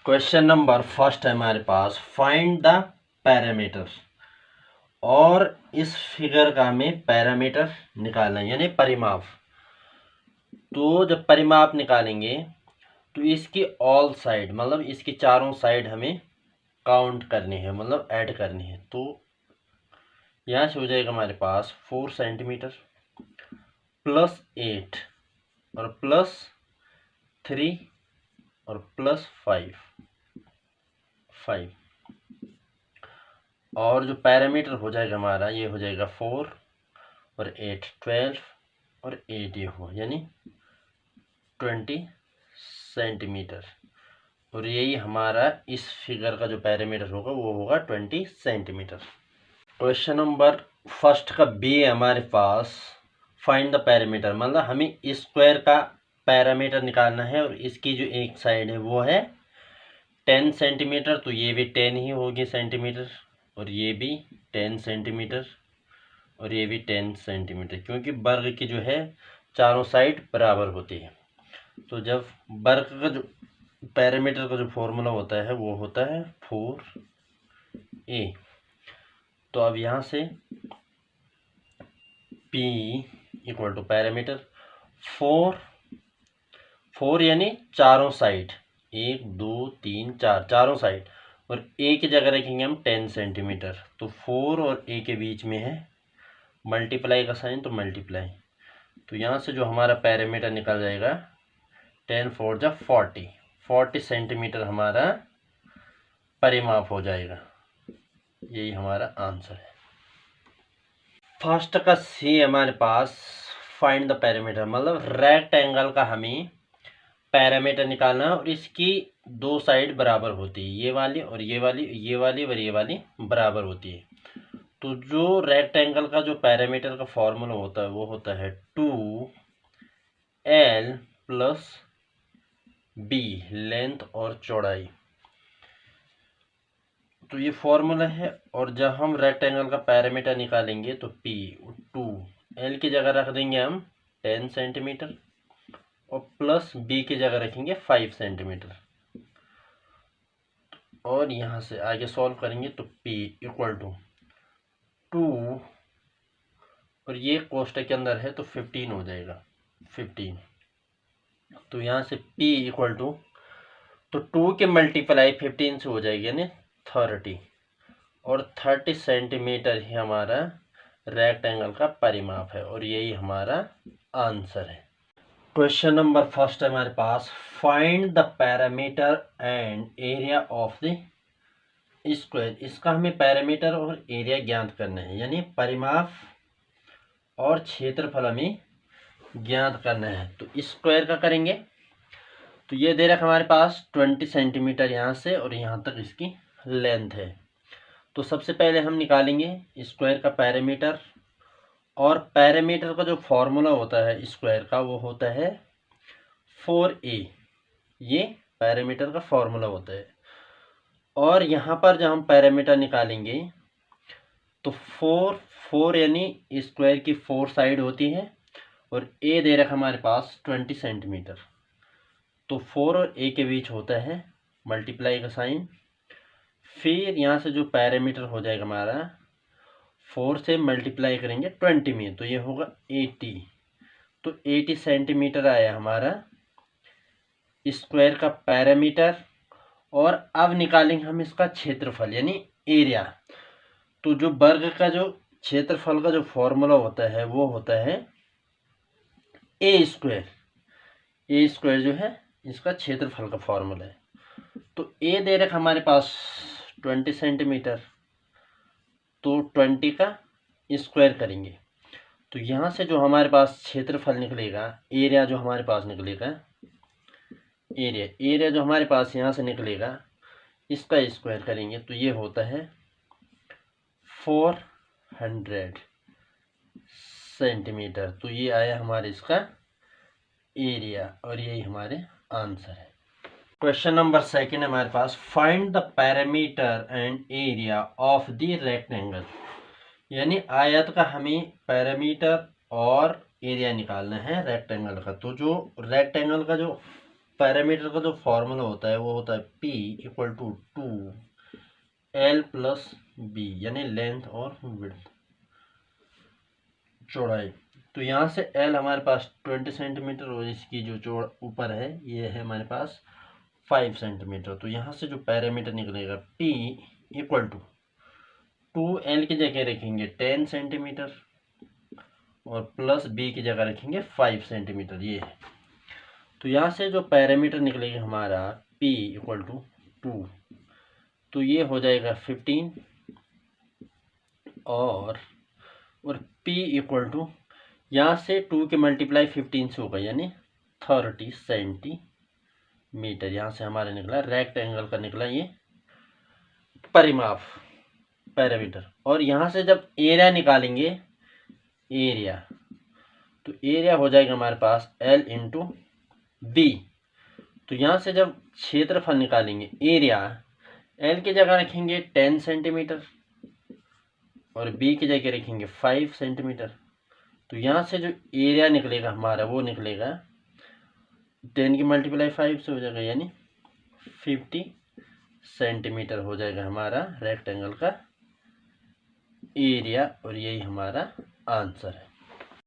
Question number first है हमारे पास, फाइंड द पैरामीटर। और इस फिगर का हमें पैरामीटर निकालना है यानी परिमाप। तो जब परिमाप निकालेंगे तो इसकी ऑल साइड मतलब इसकी चारों साइड हमें काउंट करनी है, मतलब ऐड करनी है। तो यहाँ से हो जाएगा हमारे पास 4 सेंटीमीटर प्लस 8 और प्लस 3 और प्लस 5 और जो पैरामीटर हो जाएगा हमारा ये हो जाएगा 4 और 8 12 और 8 ये हो यानी 20 सेंटीमीटर। और यही हमारा इस फिगर का जो पैरामीटर होगा वो होगा 20 सेंटीमीटर। क्वेश्चन नंबर फर्स्ट का बी है हमारे पास, फाइंड द पैरामीटर। मतलब हमें स्क्वायर का पैरामीटर निकालना है और इसकी जो एक साइड है वो है 10 सेंटीमीटर। तो ये भी 10 ही होगी सेंटीमीटर और ये भी 10 सेंटीमीटर और ये भी 10 सेंटीमीटर, क्योंकि वर्ग की जो है चारों साइड बराबर होती है। तो जब वर्ग का जो पैरामीटर का जो फॉर्मूला होता है वो होता है 4a। तो अब यहाँ से p इक्वल टू पैरामीटर 4 यानी चारों साइड 1 2 3 4 चारों साइड, और a की जगह रखेंगे हम 10 सेंटीमीटर। तो 4 और a के बीच में है मल्टीप्लाई का साइन, तो मल्टीप्लाई। तो यहाँ से जो हमारा पैरामीटर निकल जाएगा 10 4 जा 40 सेंटीमीटर हमारा परिमाप हो जाएगा। यही हमारा आंसर है। फर्स्ट का सी हमारे पास, फाइंड द पैरामीटर। मतलब रेक्टेंगल का हमें पैरामीटर निकालना है और इसकी दो साइड बराबर होती है, ये वाली और ये वाली, ये वाली और ये वाली बराबर होती है। तो जो रेक्टेंगल का जो पैरामीटर का फॉर्मूला होता है वो होता है 2l प्लस b, लेंथ और चौड़ाई। तो ये फॉर्मूला है। और जब हम रेक्टेंगल का पैरामीटर निकालेंगे तो p 2l की जगह रख देंगे हम 10 सेंटीमीटर और प्लस b की जगह रखेंगे 5 सेंटीमीटर। और यहाँ से आगे सॉल्व करेंगे तो p इक्वल टू 2 और ये कोष्टक के अंदर है तो 15 हो जाएगा 15। तो यहाँ से p इक्वल टू, तो 2 के मल्टीप्लाई 15 से हो जाएगी यानी 30 और 30 सेंटीमीटर ही हमारा रेक्टेंगल का परिमाप है और यही हमारा आंसर है। क्वेश्चन नंबर फर्स्ट है हमारे पास, find the parameter and area of the square. इसका हमें पैरामीटर और एरिया ज्ञात करना है, यानी परिमाप और क्षेत्रफल हमें ज्ञात करना है। तो स्क्वायर का करेंगे तो ये दे रखा हमारे पास 20 सेंटीमीटर यहाँ से और यहाँ तक इसकी लेंथ है। तो सबसे पहले हम निकालेंगे स्क्वायर का पैरामीटर, और पैरामीटर का जो फॉर्मूला होता है स्क्वायर का वो होता है 4a। ये पैरामीटर का फॉर्मूला होता है। और यहाँ पर जब हम पैरामीटर निकालेंगे तो 4 यानी स्क्वायर की 4 साइड होती है और a दे रखा हमारे पास 20 सेंटीमीटर। तो 4 और a के बीच होता है मल्टीप्लाई का साइन। फिर यहाँ से जो पैरामीटर हो जाएगा हमारा 4 से मल्टीप्लाई करेंगे 20 में तो ये होगा 80। तो 80 सेंटीमीटर आया हमारा स्क्वायर का पैरामीटर। और अब निकालेंगे हम इसका क्षेत्रफल यानी एरिया। तो जो वर्ग का जो क्षेत्रफल का जो फॉर्मूला होता है वो होता है ए स्क्वायर जो है इसका क्षेत्रफल का फॉर्मूला है। तो ए दे रखा हमारे पास 20 सेंटीमीटर, तो 20 का स्क्वायर करेंगे तो यहाँ से जो हमारे पास क्षेत्रफल निकलेगा, एरिया जो हमारे पास निकलेगा, एरिया जो हमारे पास यहाँ से निकलेगा इसका स्क्वायर करेंगे तो ये होता है 400 सेंटीमीटर। तो ये आया हमारे इसका एरिया और यही हमारे आंसर है। क्वेश्चन नंबर सेकंड हमारे पास, find the parameter and area of the rectangle. यानी आयत का हमें पैरामीटर और एरिया निकालना है रेक्टेंगल का। तो जो रेक्टेंगल का जो पैरामीटर का जो फॉर्मूला होता है वो होता है P equal to 2L plus B, यानी लेंथ और विड्थ, चौड़ाई। तो यहाँ से L हमारे पास 20 सेंटीमीटर और इसकी जो चौड़ ऊपर है ये है हमारे पास 5 सेंटीमीटर। तो यहाँ से जो पैरामीटर निकलेगा P इक्वल टू 2L की जगह रखेंगे 10 सेंटीमीटर और प्लस बी की जगह रखेंगे 5 सेंटीमीटर, ये है। तो यहाँ से जो पैरामीटर निकलेगा हमारा P इक्वल टू 2, तो ये हो जाएगा 15 और P इक्वल टू यहाँ से 2 के मल्टीप्लाई 15 से होगा, यानी 30 सेंटीमीटर। यहाँ से हमारे निकला रेक्टेंगल का निकला ये परिमाप पैरामीटर। और यहाँ से जब एरिया निकालेंगे, एरिया, तो एरिया हो जाएगा हमारे पास L इंटू बी। तो यहाँ से जब क्षेत्रफल निकालेंगे, एरिया L की जगह रखेंगे 10 सेंटीमीटर और बी की जगह रखेंगे 5 सेंटीमीटर। तो यहाँ से जो एरिया निकलेगा हमारा वो निकलेगा 10 की मल्टीप्लाई 5 से हो जाएगा, यानी 50 सेंटीमीटर हो जाएगा हमारा रेक्टेंगल का एरिया। और यही हमारा आंसर है।